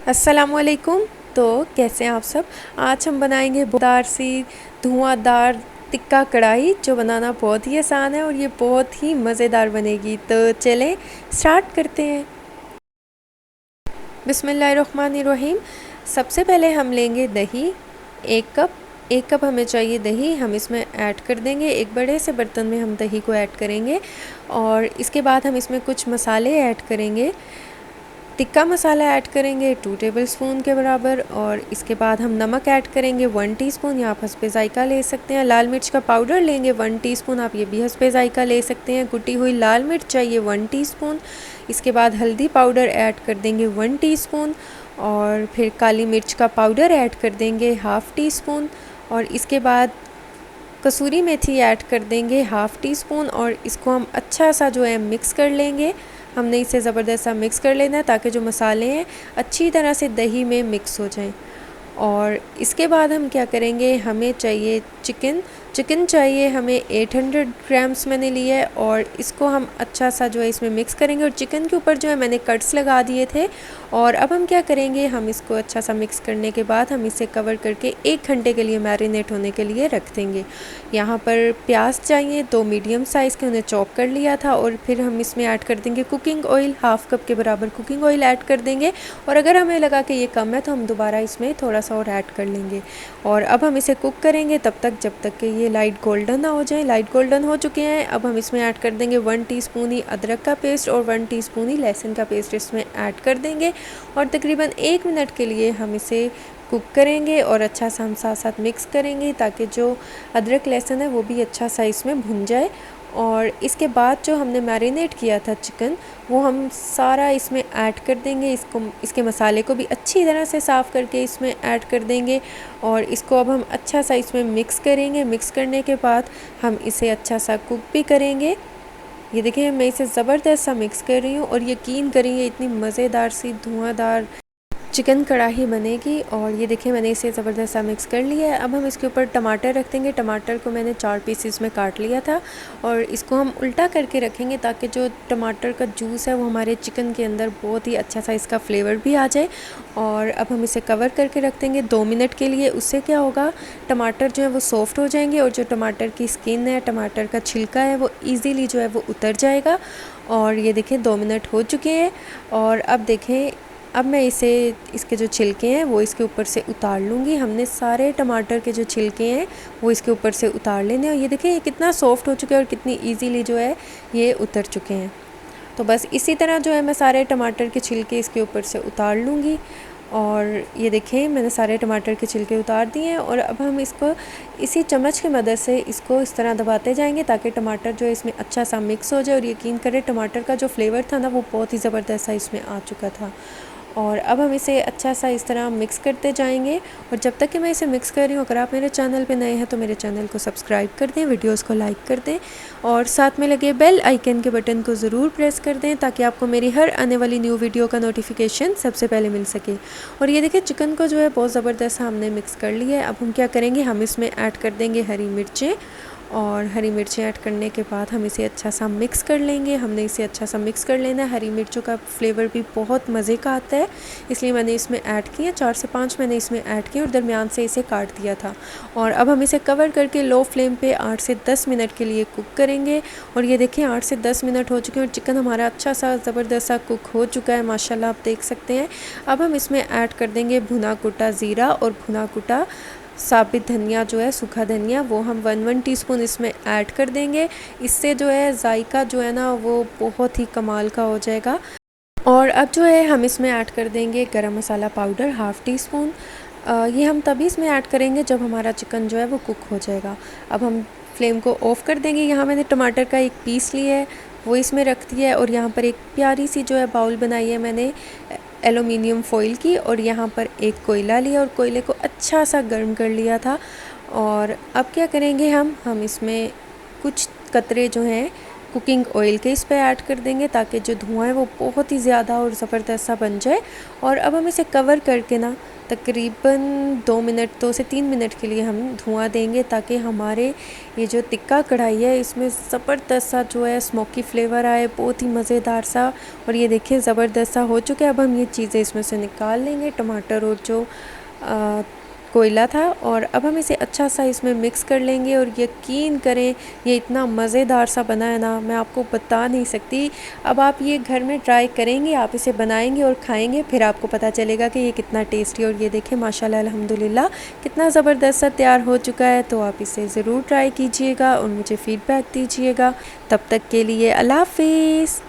अस्सलामुअलैकुम। तो कैसे हैं आप सब। आज हम बनाएंगे बुदार सी धुआंधार टिक्का कढ़ाई, जो बनाना बहुत ही आसान है और ये बहुत ही मज़ेदार बनेगी। तो चलें स्टार्ट करते हैं। बिस्मिल्लाहिर्रहमानिर्रहीम। सबसे पहले हम लेंगे दही, एक कप हमें चाहिए दही। हम इसमें ऐड कर देंगे, एक बड़े से बर्तन में हम दही को ऐड करेंगे और इसके बाद हम इसमें कुछ मसाले ऐड करेंगे। टिक्का मसाला ऐड करेंगे 2 टेबलस्पून के बराबर और इसके बाद हम नमक ऐड करेंगे 1 टीस्पून, या आप हस्बे ज़ायका ले सकते हैं। लाल मिर्च का पाउडर लेंगे 1 टीस्पून, आप ये भी हस्बे ज़ायका ले सकते हैं। कुटी हुई लाल मिर्च चाहिए 1 टीस्पून। इसके बाद हल्दी पाउडर ऐड कर देंगे 1 टीस्पून और फिर काली मिर्च का पाउडर ऐड कर देंगे 1/2 टीस्पून और इसके बाद कसूरी मेथी ऐड कर देंगे 1/2 टीस्पून और इसको हम अच्छा सा जो है मिक्स कर लेंगे। हमने इसे ज़बरदस्त सा मिक्स कर लेना है ताकि जो मसाले हैं अच्छी तरह से दही में मिक्स हो जाएं। और इसके बाद हम क्या करेंगे, हमें चाहिए चिकन चाहिए हमें 800 ग्राम्स मैंने लिया है और इसको हम अच्छा सा जो है इसमें मिक्स करेंगे। और चिकन के ऊपर जो है मैंने कट्स लगा दिए थे। और अब हम क्या करेंगे, हम इसको अच्छा सा मिक्स करने के बाद हम इसे कवर करके 1 घंटे के लिए मैरिनेट होने के लिए रख देंगे। यहाँ पर प्याज चाहिए 2 मीडियम साइज़ के, उन्हें चॉप कर लिया था। और फिर हम इसमें ऐड कर देंगे कुकिंग ऑयल, 1/2 कप के बराबर कुकिंग ऑयल ऐड कर देंगे। और अगर हमें लगा कि ये कम है तो हम दोबारा इसमें थोड़ा सा और ऐड कर लेंगे। और अब हम इसे कुक करेंगे तब तक जब तक कि ये लाइट गोल्डन ना हो जाए। लाइट गोल्डन हो चुके हैं। अब हम इसमें ऐड कर देंगे 1 टीस्पून ही अदरक का पेस्ट और 1 टीस्पून ही लहसुन का पेस्ट इसमें ऐड कर देंगे और तकरीबन 1 मिनट के लिए हम इसे कुक करेंगे और अच्छा सा हम साथ साथ मिक्स करेंगे ताकि जो अदरक लहसुन है वो भी अच्छा सा इसमें भुन जाए। और इसके बाद जो हमने मैरिनेट किया था चिकन, वो हम सारा इसमें ऐड कर देंगे। इसके मसाले को भी अच्छी तरह से साफ़ करके इसमें ऐड कर देंगे और इसको अब हम अच्छा सा इसमें मिक्स करेंगे। मिक्स करने के बाद हम इसे अच्छा सा कुक भी करेंगे। ये देखिए मैं इसे ज़बरदस्त सा मिक्स कर रही हूँ और यकीन करिए इतनी मज़ेदार सी धुआंधार चिकन कढ़ाई बनेगी। और ये देखिए मैंने इसे ज़बरदस्त सा मिक्स कर लिया है। अब हम इसके ऊपर टमाटर रख देंगे। टमाटर को मैंने 4 पीसेस में काट लिया था और इसको हम उल्टा करके रखेंगे ताकि जो टमाटर का जूस है वो हमारे चिकन के अंदर बहुत ही अच्छा सा इसका फ्लेवर भी आ जाए। और अब हम इसे कवर करके रख देंगे 2 मिनट के लिए। उससे क्या होगा, टमाटर जो है वो सॉफ्ट हो जाएंगे और जो टमाटर की स्किन है, टमाटर का छिलका है, वो ईज़िली जो है वो उतर जाएगा। और ये देखें 2 मिनट हो चुके हैं और अब देखें, अब मैं इसके जो छिलके हैं वो इसके ऊपर से उतार लूँगी। हमने सारे टमाटर के जो छिलके हैं वो इसके ऊपर से उतार लेने और ये देखिए ये कितना सॉफ्ट हो चुका है और कितनी इजीली जो है ये उतर चुके हैं। तो बस इसी तरह जो है मैं सारे टमाटर के छिलके इसके ऊपर से उतार लूँगी। और ये देखें मैंने सारे टमाटर के छिलके उतार दिए हैं और अब हम इसको इसी चम्मच की मदद से इसको इस तरह दबाते जाएंगे ताकि टमाटर जो है इसमें अच्छा सा मिक्स हो जाए। और यकीन करें टमाटर का जो फ्लेवर था ना वो बहुत ही ज़बरदस्त सा इसमें आ चुका था। और अब हम इसे अच्छा सा इस तरह मिक्स करते जाएंगे। और जब तक कि मैं इसे मिक्स कर रही हूँ, अगर आप मेरे चैनल पे नए हैं तो मेरे चैनल को सब्सक्राइब कर दें, वीडियोस को लाइक कर दें और साथ में लगे बेल आइकन के बटन को ज़रूर प्रेस कर दें ताकि आपको मेरी हर आने वाली न्यू वीडियो का नोटिफिकेशन सबसे पहले मिल सके। और ये देखिए चिकन को जो है बहुत ज़बरदस्त हमने मिक्स कर लिया है। अब हम क्या करेंगे, हम इसमें ऐड कर देंगे हरी मिर्चें और हरी मिर्चें ऐड करने के बाद हम इसे अच्छा सा मिक्स कर लेंगे। हमने इसे अच्छा सा मिक्स कर लेना है। हरी मिर्चों का फ्लेवर भी बहुत मज़े का आता है, इसलिए मैंने इसमें ऐड किया 4 से 5 मैंने इसमें ऐड किया और दरमियान से इसे काट दिया था। और अब हम इसे कवर करके लो फ्लेम पे 8 से 10 मिनट के लिए कुक करेंगे। और ये देखें 8 से 10 मिनट हो चुके हैं और चिकन हमारा अच्छा सा ज़बरदस्त सा कुक हो चुका है, माशाल्लाह आप देख सकते हैं। अब हम इसमें ऐड कर देंगे भुना कुटा ज़ीरा और भुना कुटा साबित धनिया, जो है सूखा धनिया, वो हम 1 टीस्पून इसमें ऐड कर देंगे। इससे जो है जायका जो है ना वो बहुत ही कमाल का हो जाएगा। और अब जो है हम इसमें ऐड कर देंगे गरम मसाला पाउडर 1/2 टीस्पून। ये हम तभी इसमें ऐड करेंगे जब हमारा चिकन जो है वो कुक हो जाएगा। अब हम फ्लेम को ऑफ़ कर देंगे। यहाँ मैंने टमाटर का एक पीस लिया है वो इसमें रख दिया है और यहाँ पर एक प्यारी सी जो है बाउल बनाई है मैंने एलुमिनियम फॉइल की और यहाँ पर एक कोयला लिया और कोयले को अच्छा सा गर्म कर लिया था। और अब क्या करेंगे, हम इसमें कुछ कतरे जो हैं कुकिंग ऑयल के इस पे ऐड कर देंगे ताकि जो धुआं है वो बहुत ही ज़्यादा और ज़बरदस्त सा बन जाए। और अब हम इसे कवर करके ना तकरीबन 2 से 3 मिनट के लिए हम धुआं देंगे ताकि हमारे ये जो टिक्का कढ़ाई है इसमें ज़बरदस्त सा जो है स्मोकी फ्लेवर आए, बहुत ही मज़ेदार सा। और ये देखिए ज़बरदस्त सा हो चुका है। अब हम ये चीज़ें इसमें से निकाल लेंगे, टमाटर और जो कोयला था, और अब हम इसे अच्छा सा इसमें मिक्स कर लेंगे। और यकीन करें ये इतना मज़ेदार सा बना है ना, मैं आपको बता नहीं सकती। अब आप ये घर में ट्राई करेंगे, आप इसे बनाएंगे और खाएंगे, फिर आपको पता चलेगा कि ये कितना टेस्टी। और ये देखें माशाल्लाह अल्हम्दुलिल्लाह कितना ज़बरदस्त सा तैयार हो चुका है। तो आप इसे ज़रूर ट्राई कीजिएगा और मुझे फ़ीडबैक दीजिएगा। तब तक के लिए अल्लाह हाफ़िज़।